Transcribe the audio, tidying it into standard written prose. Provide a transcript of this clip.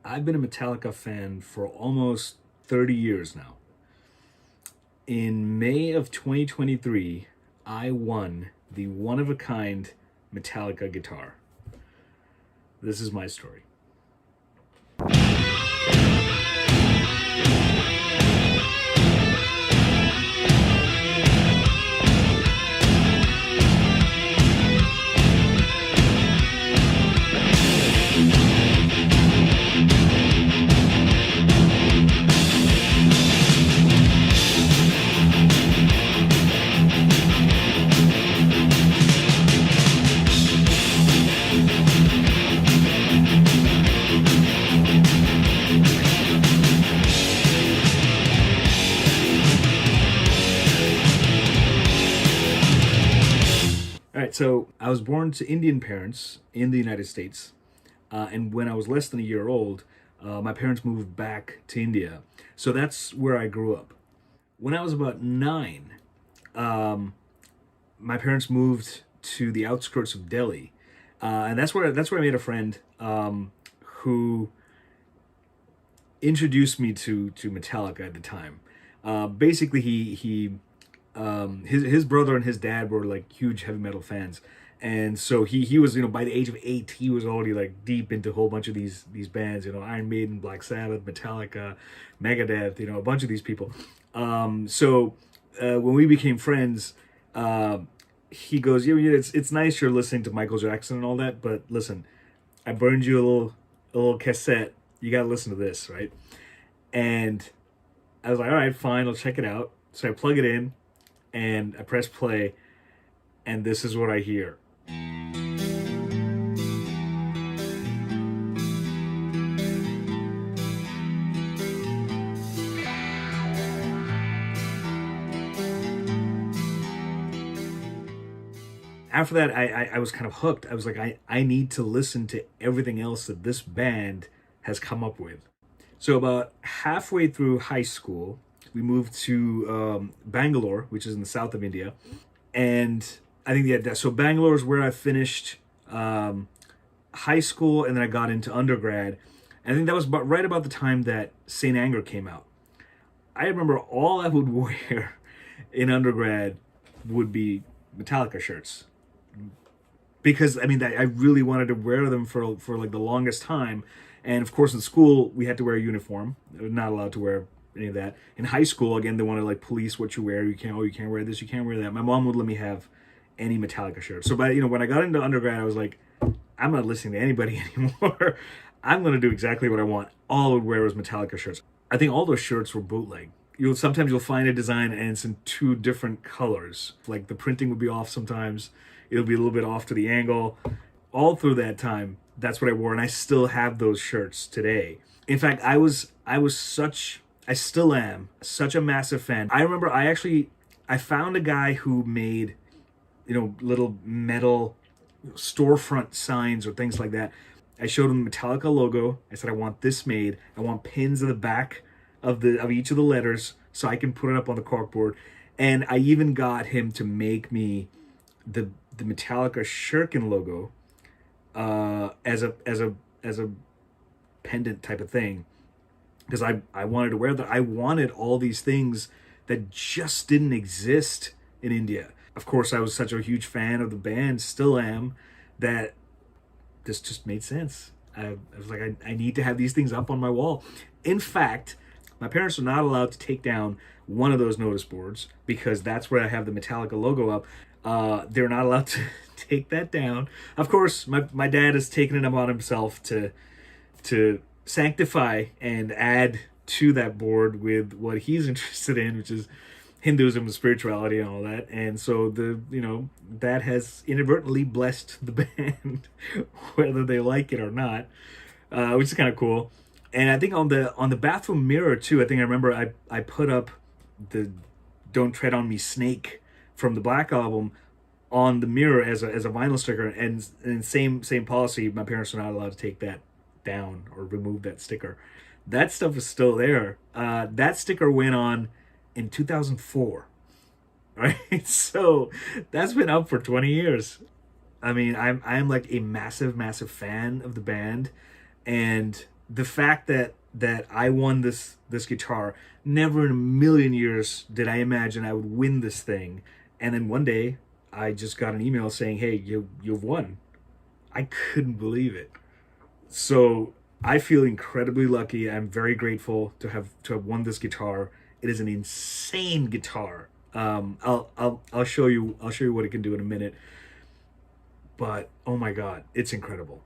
I've been a Metallica fan for almost 30 years now. In May of 2023, I won the one-of-a-kind Metallica guitar. This is my story. All right, so I was born to Indian parents in the United States, and when I was less than a year old, my parents moved back to India. So that's where I grew up. When I was about 9, my parents moved to the outskirts of Delhi, and that's where I made a friend who introduced me to Metallica at the time. Basically, his brother and his dad were like huge heavy metal fans, and so he was, by the age of 8 he was already like deep into a whole bunch of these bands, Iron Maiden, Black Sabbath, Metallica, Megadeth, a bunch of these people. So when we became friends, he goes, yeah, it's nice you're listening to Michael Jackson and all that, but listen, I burned you a little cassette, you gotta listen to this, right? And I was like, all right, fine, I'll check it out. So I plug it in and I press play, and this is what I hear. After that, I was kind of hooked. I was like, I need to listen to everything else that this band has come up with. So about halfway through high school, we moved to Bangalore, which is in the south of India. And I think so Bangalore is where I finished high school, and then I got into undergrad. And I think that was right about the time that Saint Anger came out. I remember all I would wear in undergrad would be Metallica shirts. Because, I really wanted to wear them for like the longest time. And of course in school, we had to wear a uniform. Not allowed to wear any of that. In high school, again, they want to like police what you wear. You can't wear this, you can't wear that. My mom would let me have any Metallica shirt. So when I got into undergrad, I was like, I'm not listening to anybody anymore. I'm going to do exactly what I want. All I would wear was Metallica shirts. I think all those shirts were bootleg. Sometimes you'll find a design and it's in 2 different colors. Like the printing would be off sometimes. It'll be a little bit off to the angle. All through that time, that's what I wore, and I still have those shirts today. In fact, I still am such a massive fan. I remember I found a guy who made, little metal storefront signs or things like that. I showed him the Metallica logo. I said, I want this made. I want pins in the back of each of the letters so I can put it up on the corkboard. And I even got him to make me the Metallica shirkin logo as a pendant type of thing, because I wanted to wear that. I wanted all these things that just didn't exist in India. Of course, I was such a huge fan of the band, still am, that this just made sense. I was like, I need to have these things up on my wall. In fact, my parents are not allowed to take down one of those notice boards because that's where I have the Metallica logo up. They're not allowed to take that down. Of course, my dad has taken it upon himself to sanctify and add to that board with what he's interested in, which is Hinduism and spirituality and all that. And so that has inadvertently blessed the band, whether they like it or not, which is kind of cool. And I think on the bathroom mirror too, I remember I put up the "Don't Tread on Me, Snake" from the Black Album on the mirror as a vinyl sticker, and same policy. My parents are not allowed to take that down or remove that sticker. That stuff is still there. That sticker went on in 2004, right? So that's been up for 20 years. I'm like a massive fan of the band, and the fact that I won this guitar, never in a million years did I imagine I would win this thing. And then one day I just got an email saying, "Hey, you've won." I couldn't believe it. So I feel incredibly lucky. I'm very grateful to have won this guitar. It is an insane guitar. I'll show you what it can do in a minute. But oh my god, it's incredible.